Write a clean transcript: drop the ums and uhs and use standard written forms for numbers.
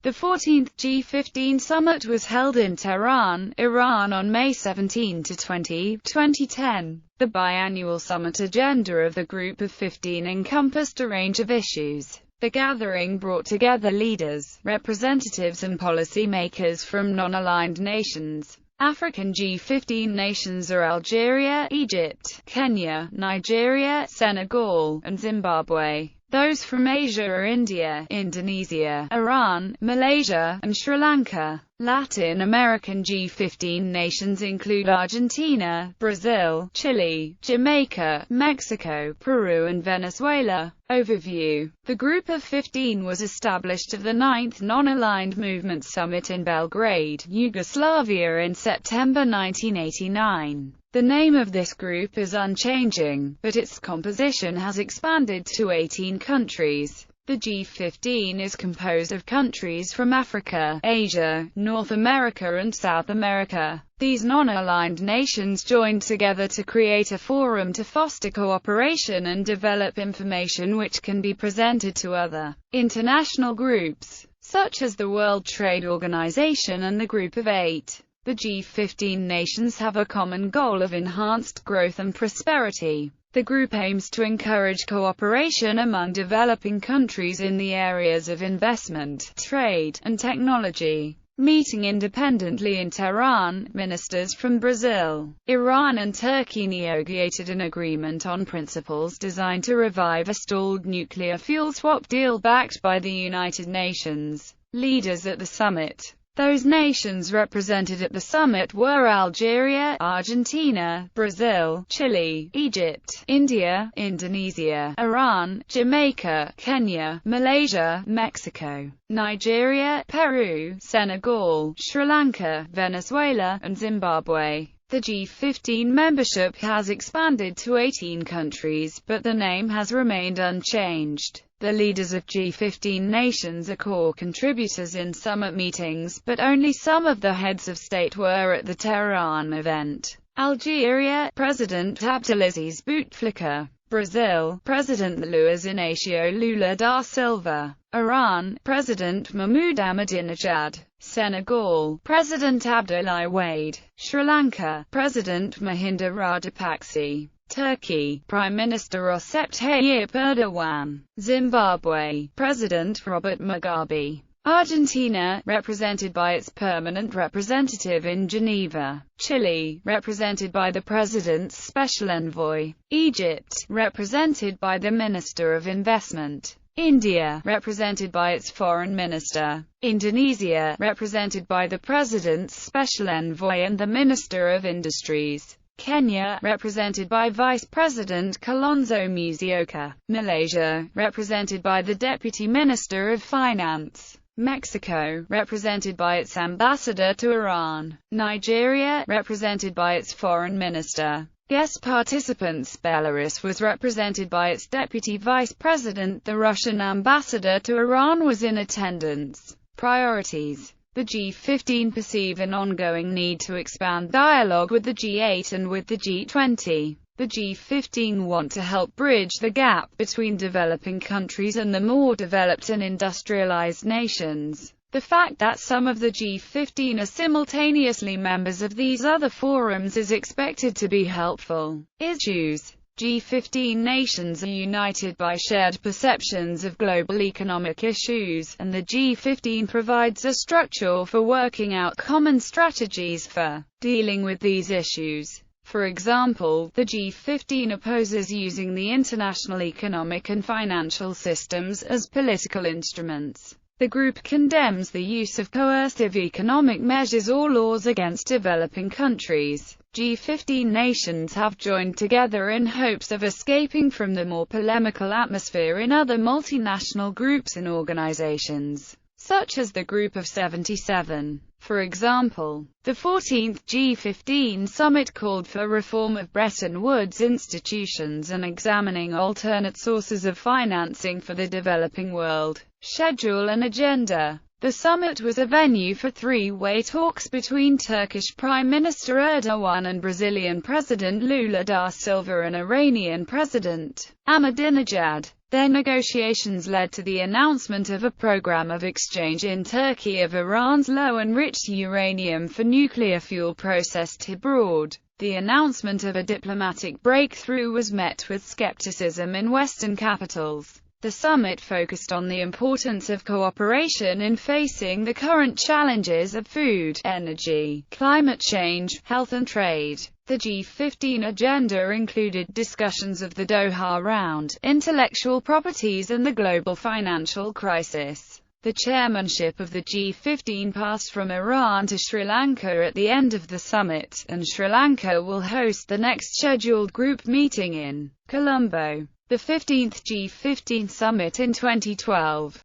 The 14th G-15 summit was held in Tehran, Iran on May 17–20, 2010. The biannual summit agenda of the Group of 15 encompassed a range of issues. The gathering brought together leaders, representatives and policy-makers from non-aligned nations. African G-15 nations are Algeria, Egypt, Kenya, Nigeria, Senegal, and Zimbabwe. Those from Asia are India, Indonesia, Iran, Malaysia, and Sri Lanka. Latin American G-15 nations include Argentina, Brazil, Chile, Jamaica, Mexico, Peru and Venezuela. Overview. The Group of 15 was established at the 9th Non-Aligned Movement Summit in Belgrade, Yugoslavia in September 1989. The name of this group is unchanging, but its composition has expanded to 18 countries. The G-15 is composed of countries from Africa, Asia, North America and South America. These non-aligned nations joined together to create a forum to foster cooperation and develop information which can be presented to other international groups, such as the World Trade Organization and the Group of 8. The G-15 nations have a common goal of enhanced growth and prosperity. The group aims to encourage cooperation among developing countries in the areas of investment, trade, and technology. Meeting independently in Tehran, ministers from Brazil, Iran and Turkey negotiated an agreement on principles designed to revive a stalled nuclear fuel swap deal backed by the United Nations. Leaders at the summit. Those nations represented at the summit were Algeria, Argentina, Brazil, Chile, Egypt, India, Indonesia, Iran, Jamaica, Kenya, Malaysia, Mexico, Nigeria, Peru, Senegal, Sri Lanka, Venezuela, and Zimbabwe. The G-15 membership has expanded to 18 countries, but the name has remained unchanged. The leaders of G-15 nations are core contributors in summit meetings, but only some of the heads of state were at the Tehran event. Algeria, President Abdelaziz Bouteflika. Brazil, President Luiz Inácio Lula da Silva. Iran, President Mahmoud Ahmadinejad. Senegal, President Abdoulaye Wade. Sri Lanka, President Mahinda Rajapaksa. Turkey, Prime Minister Recep Tayyip Erdogan. Zimbabwe, President Robert Mugabe. Argentina, represented by its permanent representative in Geneva. Chile, represented by the President's Special Envoy. Egypt, represented by the Minister of Investment. India, represented by its Foreign Minister. Indonesia, represented by the President's Special Envoy and the Minister of Industries. Kenya, represented by Vice President Kalonzo Musyoka. Malaysia, represented by the Deputy Minister of Finance. Mexico, represented by its ambassador to Iran. Nigeria, represented by its foreign minister. Guest participants. Belarus was represented by its deputy vice president. The Russian ambassador to Iran was in attendance. Priorities. The G-15 perceive an ongoing need to expand dialogue with the G8 and with the G20. The G-15 want to help bridge the gap between developing countries and the more developed and industrialized nations. The fact that some of the G-15 are simultaneously members of these other forums is expected to be helpful. Issues. G-15 nations are united by shared perceptions of global economic issues, and the G-15 provides a structure for working out common strategies for dealing with these issues. For example, the G-15 opposes using the international economic and financial systems as political instruments. The group condemns the use of coercive economic measures or laws against developing countries. G-15 nations have joined together in hopes of escaping from the more polemical atmosphere in other multinational groups and organizations, such as the Group of 77. For example, the 14th G-15 summit called for reform of Bretton Woods institutions and examining alternate sources of financing for the developing world. Schedule and agenda. The summit was a venue for three-way talks between Turkish Prime Minister Erdogan and Brazilian President Lula da Silva and Iranian President Ahmadinejad. Their negotiations led to the announcement of a program of exchange in Turkey of Iran's low-enriched uranium for nuclear fuel processed abroad. The announcement of a diplomatic breakthrough was met with skepticism in Western capitals. The summit focused on the importance of cooperation in facing the current challenges of food, energy, climate change, health and trade. The G-15 agenda included discussions of the Doha Round, intellectual properties and the global financial crisis. The chairmanship of the G-15 passed from Iran to Sri Lanka at the end of the summit, and Sri Lanka will host the next scheduled group meeting in Colombo, the 15th G-15 summit in 2012.